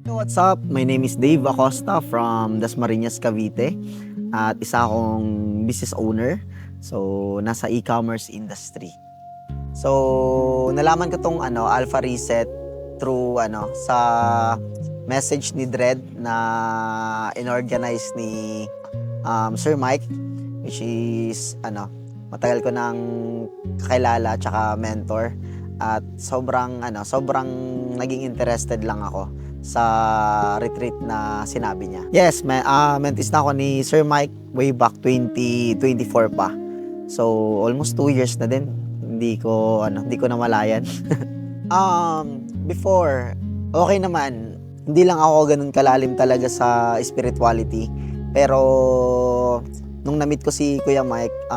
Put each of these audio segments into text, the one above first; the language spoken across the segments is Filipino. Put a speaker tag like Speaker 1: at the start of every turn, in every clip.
Speaker 1: What's up? My name is Dave Acosta from Dasmariñas, Cavite. At isa akong business owner. So, nasa e-commerce industry. So, nalaman ko tong Alpha Reset through sa message ni Dred na inorganize ni Sir Mike, which is matagal ko nang kakilala tsaka mentor, at sobrang naging interested lang ako sa retreat na sinabi niya. Yes, mentis na ako ni Sir Mike way back 2024 pa. So, almost 2 years na din. Hindi ko namalayan. Before, okay naman. Hindi lang ako ganun kalalim talaga sa spirituality. Pero, nung na-meet ko si Kuya Mike,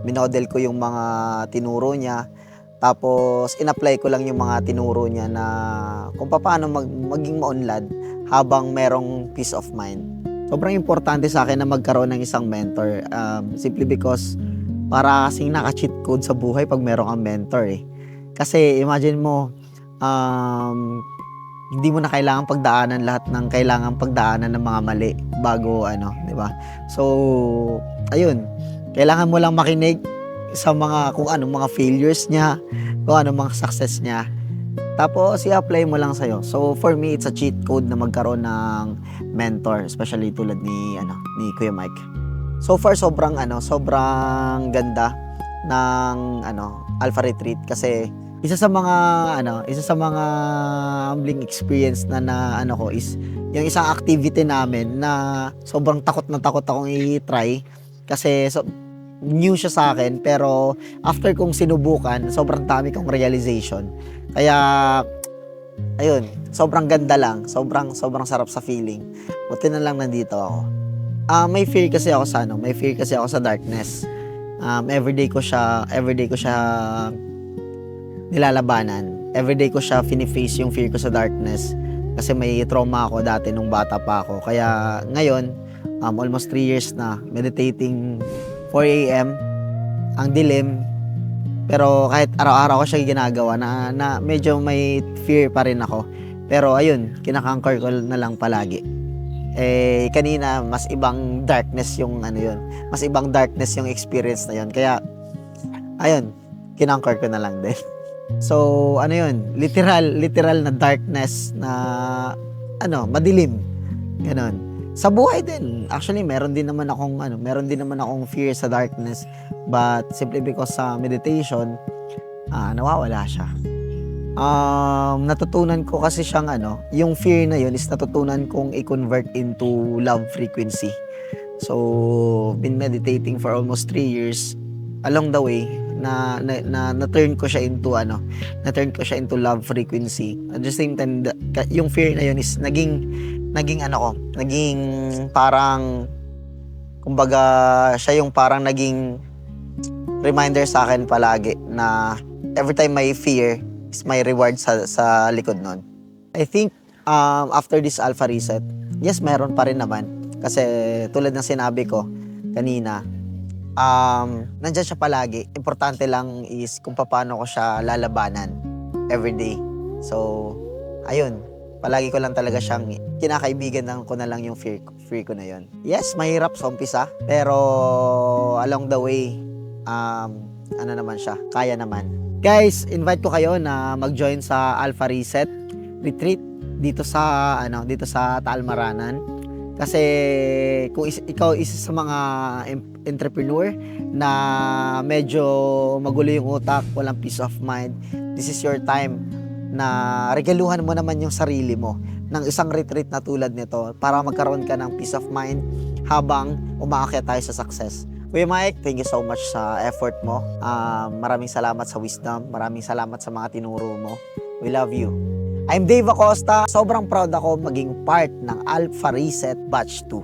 Speaker 1: minodel ko yung mga tinuro niya. Tapos, in-apply ko lang yung mga tinuro niya na kung paano maging maunlad habang merong peace of mind. Sobrang importante sa akin na magkaroon ng isang mentor. Simply because para kasing naka-cheat code sa buhay pag meron kang mentor eh. Kasi imagine mo, hindi mo na kailangan pagdaanan lahat ng kailangan pagdaanan ng mga mali bago di ba? So, ayun. Kailangan mo lang makinig sa kung anong mga failures niya, kung anong mga success niya. Tapos i-apply mo lang sa'yo. So for me, it's a cheat code na magkaroon ng mentor, especially tulad ni Kuya Mike. So far sobrang ganda ng Alpha Retreat kasi isa sa mga humbling experience na ko is yung isang activity namin na sobrang takot akong i-try kasi new siya sa akin, pero after kong sinubukan, sobrang dami kong realization. Kaya, ayun, sobrang ganda lang. Sobrang sarap sa feeling. Buti na lang nandito ako. May fear kasi ako sa darkness. Everyday ko siya nilalabanan. Everyday ko siya fini-face yung fear ko sa darkness. Kasi may trauma ako dati nung bata pa ako. Kaya, ngayon, almost 3 years na, meditating 4 a.m. ang dilim, pero kahit araw-araw ko siya ginagawa na medyo may fear pa rin ako, pero ayun, kinakonquer ko na lang palagi. Kanina mas ibang darkness yung mas ibang darkness yung experience na yun, kaya ayun, kinakonquer ko na lang din. So yun, literal na darkness na madilim, ganon. Sa buhay din, actually meron din naman akong fear sa darkness, but simply because sa meditation, nawawala siya. Natutunan ko kasi siyang yung fear na yun is natutunan kong i-convert into love frequency. So, been meditating for almost 3 years. Along the way, na-turn ko siya into love frequency. At the same time, yung fear na yun is naging parang, kumbaga, siya yung parang naging reminder sa akin palagi na every time may fear is may reward sa likod nun. I think, after this Alpha Reset, yes, meron pa rin naman. Kasi tulad ng sinabi ko kanina, nandyan siya palagi. Importante lang is kung paano ko siya lalabanan everyday. So, ayun. Palagi ko lang talaga siyang kinakaibigan ko na lang yung fear ko na yun. Yes, mahirap sa umpisa, pero along the way, naman siya, kaya naman. Guys, invite ko kayo na mag-join sa Alpha Reset Retreat dito sa Taalmaranan. Kasi kung ikaw isa sa mga entrepreneur na medyo magulo yung utak, walang peace of mind, this is your time na regaluhan mo naman yung sarili mo ng isang retreat na tulad nito para magkaroon ka ng peace of mind habang umaakyat tayo sa success. Kuya Mike, thank you so much sa effort mo. Maraming salamat sa wisdom. Maraming salamat sa mga tinuro mo. We love you. I'm Dave Acosta. Sobrang proud ako maging part ng Alpha Reset Batch 2.